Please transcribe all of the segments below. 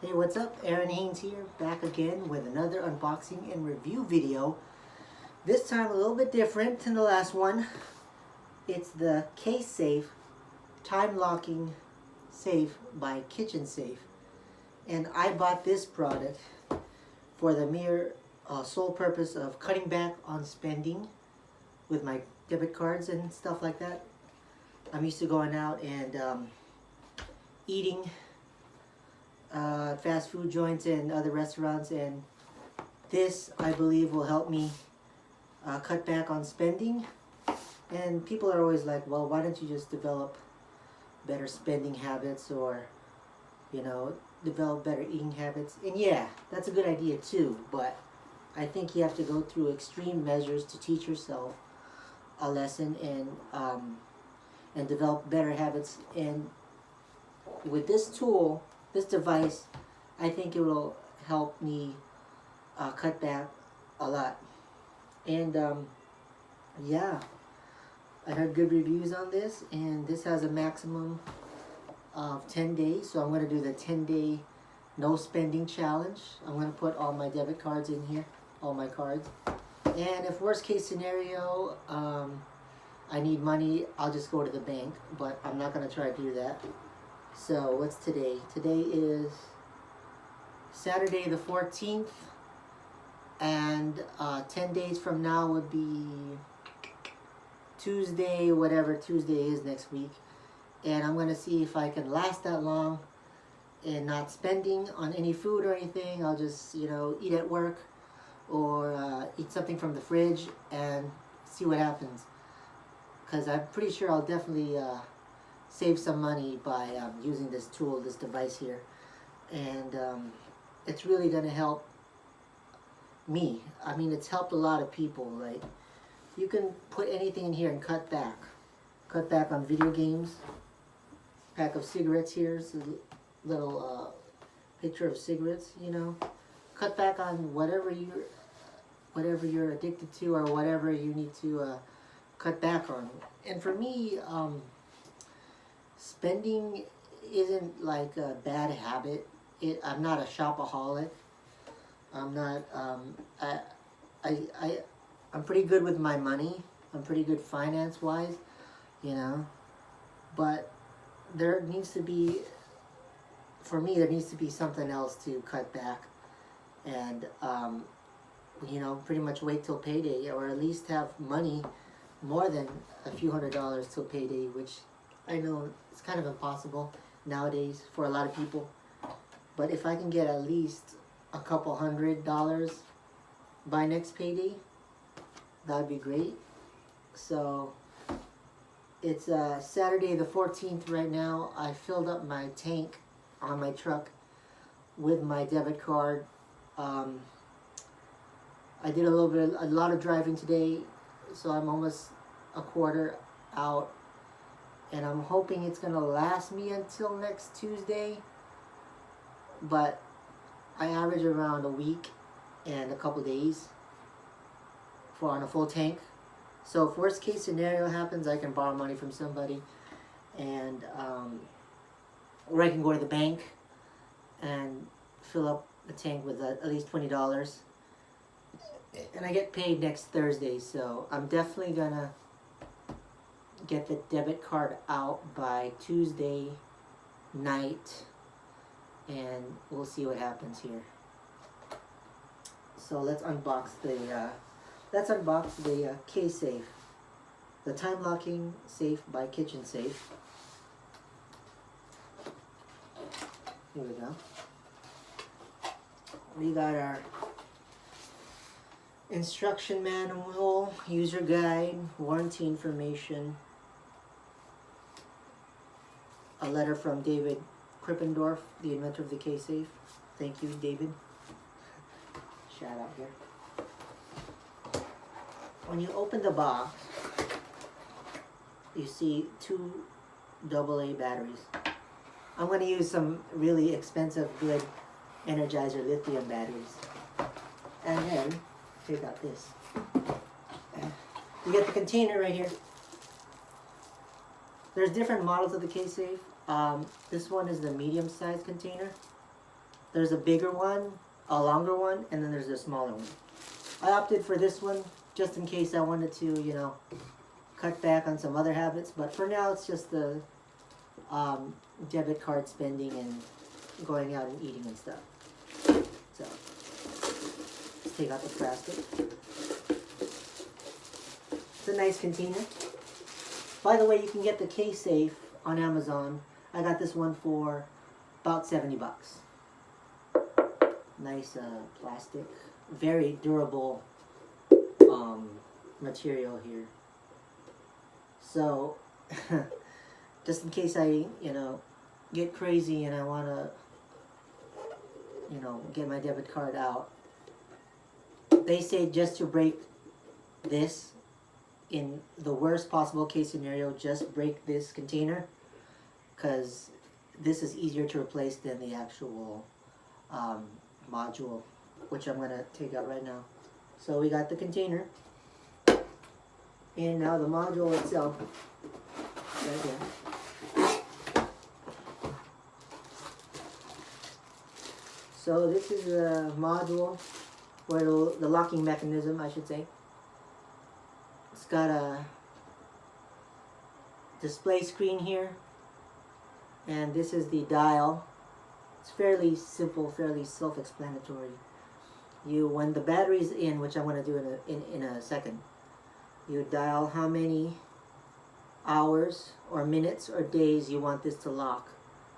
Hey, what's up? Aaron Haynes here, back again with another unboxing and review video. This time a little bit different than the last one. It's the kSafe time locking safe by kSafe. And I bought this product for the mere sole purpose of cutting back on spending with my debit cards and stuff like that. I'm used to going out and eating fast food joints and other restaurants, and this I believe will help me cut back on spending. And people are always like, well, why don't you just develop better spending habits, or develop better eating habits? And yeah, that's a good idea too, but I think you have to go through extreme measures to teach yourself a lesson and develop better habits. And with this tool, this device, I think it will help me cut back a lot. And yeah, I heard good reviews on this, and this has a maximum of 10 days. So I'm going to do the 10-day no spending challenge. I'm going to put all my debit cards in here, all my cards. And if worst case scenario, I need money, I'll just go to the bank, but I'm not going to try to do that. So what's today? Today is Saturday the 14th, and 10 days from now would be Tuesday, whatever Tuesday is next week. And I'm going to see if I can last that long and not spending on any food or anything. I'll just, eat at work or eat something from the fridge and see what happens. Because I'm pretty sure I'll definitely save some money by using this tool, this device here. And it's really going to help me. I mean, it's helped a lot of people. Like, you can put anything in here and cut back. Cut back on video games. Pack of cigarettes here. It's a little picture of cigarettes, Cut back on whatever you're addicted to, or whatever you need to cut back on. And for me, spending isn't like a bad habit. I'm not a shopaholic. I'm not. I'm pretty good with my money. I'm pretty good finance-wise, But there needs to be, for me, there needs to be something else to cut back, and pretty much wait till payday, or at least have money more than a few $100s till payday, which I know it's kind of impossible nowadays for a lot of people. But if I can get at least a couple $100 by next payday, that'd be great. So it's Saturday the 14th right now. I filled up my tank on my truck with my debit card. I did a lot of driving today, so I'm almost a quarter out, and I'm hoping it's gonna last me until next Tuesday. But I average around a week and a couple days on a full tank. So if worst case scenario happens, I can borrow money from somebody, and or I can go to the bank and fill up the tank with at least $20. And I get paid next Thursday, so I'm definitely gonna get the debit card out by Tuesday night, and we'll see what happens here. So let's unbox the kSafe, the time locking safe by kSafe. Here we go. We got our instruction manual, user guide, warranty information, a letter from David Krippendorf, the inventor of the kSafe. Thank you, David. Shout out here. When you open the box, you see 2 AA batteries. I'm going to use some really expensive, good Energizer lithium batteries. And then, check out this. You get the container right here. There's different models of the kSafe. This one is the medium-sized container. There's a bigger one, a longer one, and then there's a smaller one. I opted for this one just in case I wanted to, you know, cut back on some other habits. But for now, it's just the debit card spending and going out and eating and stuff. So let's take out the plastic. It's a nice container. By the way, you can get the kSafe on Amazon. I got this one for about 70 bucks. Nice plastic, very durable material here. So, just in case I, you know, get crazy and I want to, you know, get my debit card out, they say just to break this, in the worst possible case scenario, just break this container, because this is easier to replace than the actual module, which I'm going to take out right now. So we got the container, and now the module itself, right here. So this is a module for the locking mechanism, I should say. It's got a display screen here, and this is the dial. It's fairly simple, fairly self-explanatory. When the battery's in, which I'm going to do in a second, you dial how many hours or minutes or days you want this to lock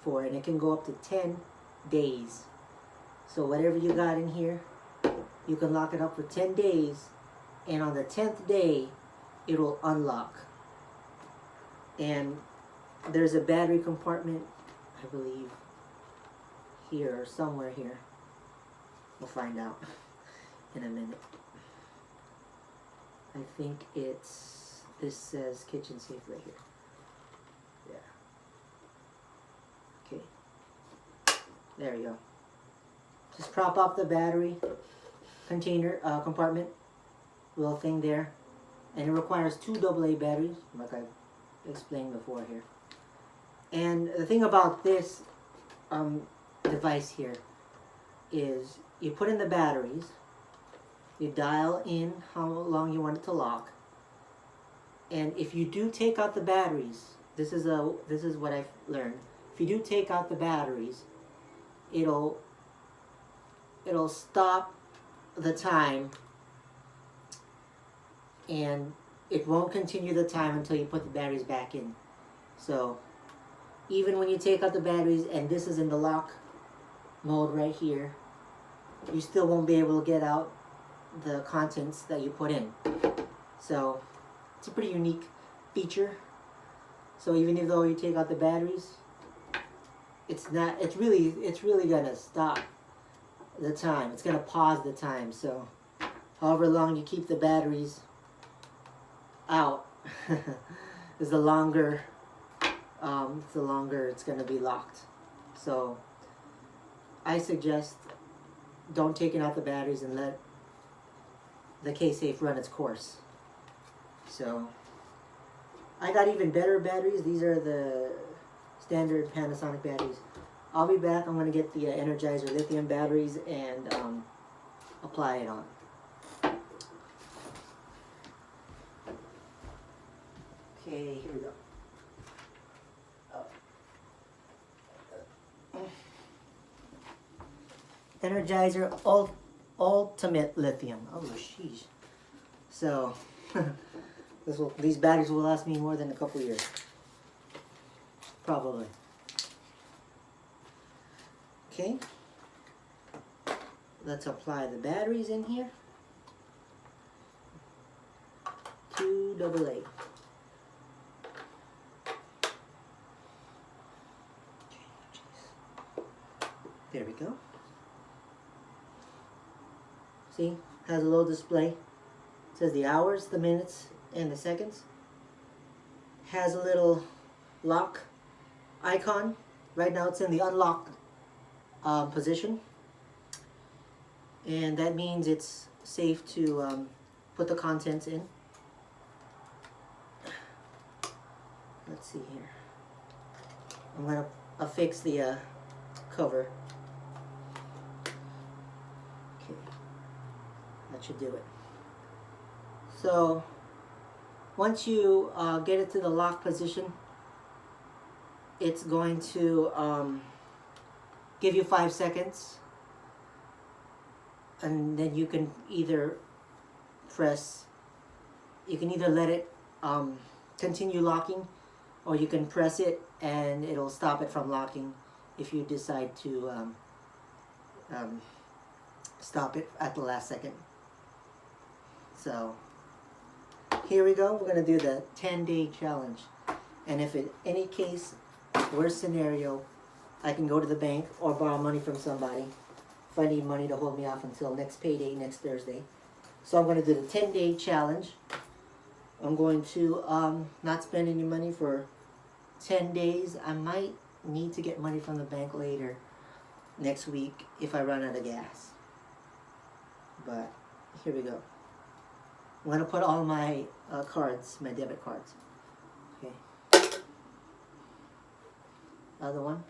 for, and it can go up to 10 days. So whatever you got in here, you can lock it up for 10 days, and on the 10th day, it will unlock. And there's a battery compartment, I believe, here or somewhere here. We'll find out in a minute. I think this says kSafe right here. Yeah. Okay. There we go. Just prop up the battery container, compartment, little thing there. And it requires 2 AA batteries, like I explained before here. And the thing about this device here is you put in the batteries, you dial in how long you want it to lock, and if you do take out the batteries, this is what I've learned. If you do take out the batteries, it'll stop the time, and it won't continue the time until you put the batteries back in. So even when you take out the batteries and this is in the lock mode right here, you still won't be able to get out the contents that you put in. So it's a pretty unique feature. So even though you take out the batteries, it's really gonna stop the time. It's gonna pause the time. So however long you keep the batteries out is the longer it's gonna be locked. So I suggest don't take out the batteries and let the kSafe run its course. So I got even better batteries. These are the standard Panasonic batteries. I'll be back. I'm going to get the Energizer lithium batteries and apply it on. Okay, here we go. Energizer Ultimate Lithium. Oh, sheesh. So, these batteries will last me more than a couple years. Probably. Okay. Let's apply the batteries in here. 2 AA. There we go. See, has a little display. It says the hours, the minutes, and the seconds. Has a little lock icon. Right now it's in the unlocked position. And that means it's safe to put the contents in. Let's see here. I'm going to affix the cover. that should do it. So once you get it to the lock position, it's going to give you 5 seconds, and then you can either let it continue locking, or you can press it and it'll stop it from locking if you decide to stop it at the last second. So here we go. We're going to do the 10-day challenge. And if in any case, worst scenario, I can go to the bank or borrow money from somebody if I need money to hold me off until next payday, next Thursday. So I'm going to do the 10-day challenge. I'm going to not spend any money for 10 days. I might need to get money from the bank later next week if I run out of gas. But here we go. I'm going to put all my cards, my debit cards. Okay. Another one.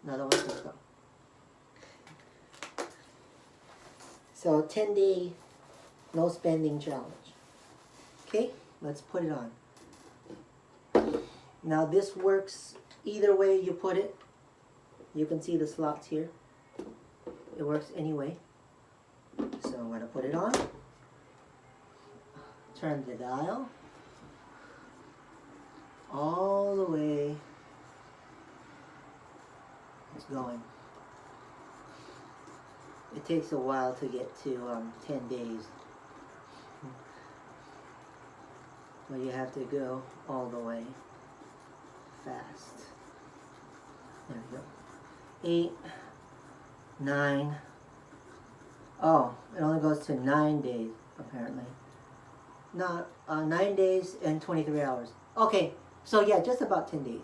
Another one. Let's go. So 10-day no spending challenge. Okay, let's put it on. Now this works either way you put it. You can see the slots here. It works anyway. So I'm going to put it on. Turn the dial all the way. It's going. It takes a while to get to 10 days. But you have to go all the way fast. There we go. 8, 9. Oh, it only goes to 9 days, apparently. Not 9 days and 23 hours. Okay, so yeah, just about 10 days.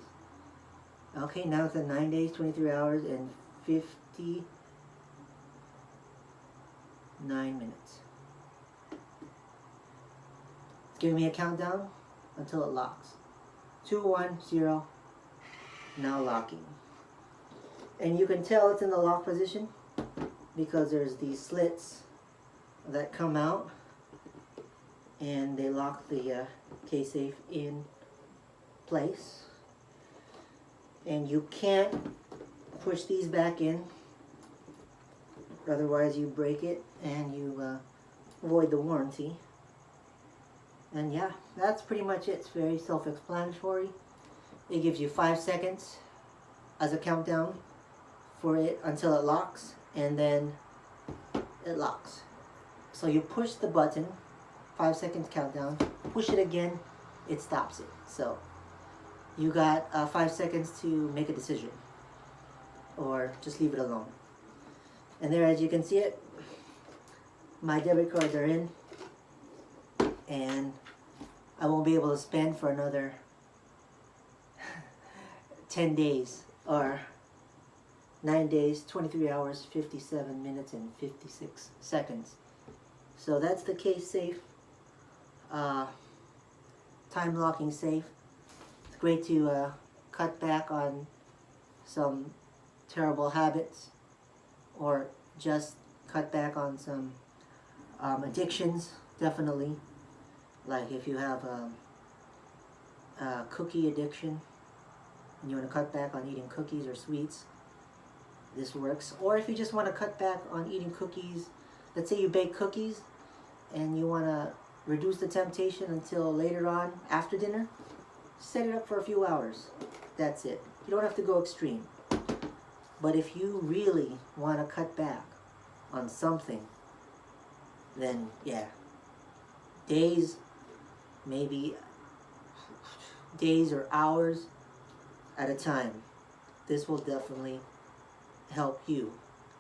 Okay, now it's at 9 days, 23 hours, and 59 minutes. It's giving me a countdown until it locks. 2, 1, 0. Now locking. And you can tell it's in the lock position because there's these slits that come out and they lock the kSafe in place. And you can't push these back in, otherwise you break it and you void the warranty. And yeah, that's pretty much it. It's very self-explanatory. It gives you 5 seconds as a countdown for it until it locks, and then it locks. So you push the button, 5 seconds countdown, push it again, it stops it. So you got 5 seconds to make a decision, or just leave it alone. And there, as you can see it, my debit cards are in, and I won't be able to spend for another 10 days, or 9 days, 23 hours, 57 minutes, and 56 seconds. So that's the kSafe time locking safe. It's great to cut back on some terrible habits, or just cut back on some addictions, definitely. Like if you have a cookie addiction and you want to cut back on eating cookies or sweets, this works. Or if you just want to cut back on eating cookies, let's say you bake cookies and you want to reduce the temptation until later on after dinner, set it up for a few hours. That's it. You don't have to go extreme. But if you really want to cut back on something, then yeah, days, maybe days or hours at a time, this will definitely help you,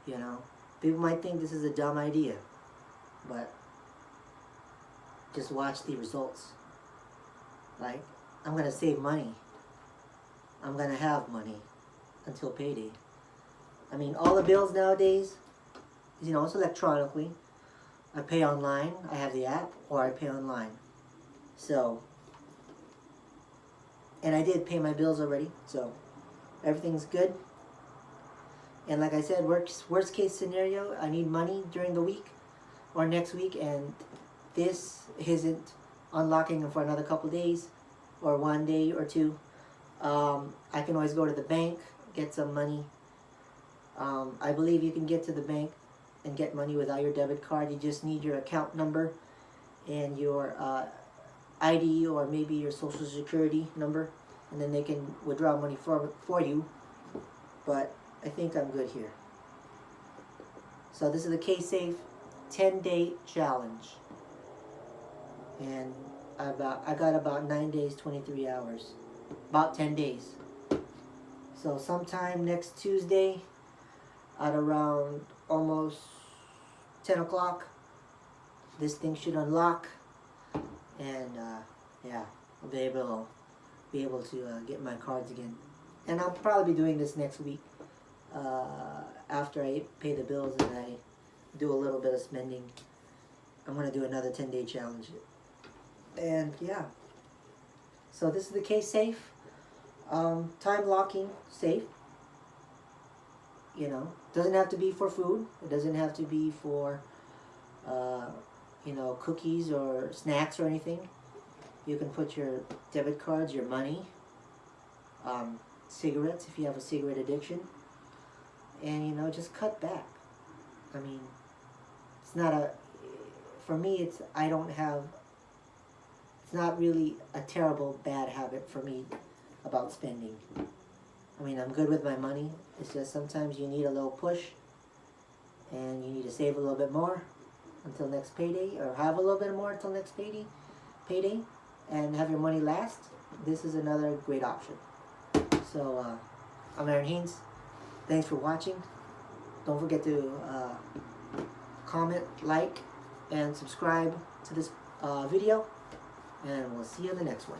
you know. People might think this is a dumb idea, but just watch the results. Like, I'm going to save money. I'm going to have money until payday. I mean, all the bills nowadays, you know, it's electronically. I pay online, I have the app, or I pay online. So, and I did pay my bills already, so everything's good. And like I said, worst case scenario, I need money during the week or next week, and this isn't unlocking for another couple days or 1 day or two. I can always go to the bank, get some money. I believe you can get to the bank and get money without your debit card. You just need your account number and your ID or maybe your social security number, and then they can withdraw money for you. But I think I'm good here. So this is the kSafe 10-day challenge, and I got about 9 days, 23 hours, about 10 days. So sometime next Tuesday at around almost 10 o'clock, this thing should unlock, and yeah, I'll be able to get my cards again. And I'll probably be doing this next week after I pay the bills and I do a little bit of spending. I'm going to do another 10-day challenge. And yeah, so this is the kSafe time locking safe. You know, doesn't have to be for food. It doesn't have to be for you know, cookies or snacks or anything. You can put your debit cards, your money, cigarettes if you have a cigarette addiction, and you know, just cut back. I mean, it's not a, for me, it's not really a terrible bad habit for me about spending. I mean, I'm good with my money. It's just sometimes you need a little push and you need to save a little bit more until next payday, or have a little bit more until next payday, and have your money last. This is another great option. So I'm Aaron Haynes. Thanks for watching. Don't forget to comment, like, and subscribe to this video, and we'll see you in the next one.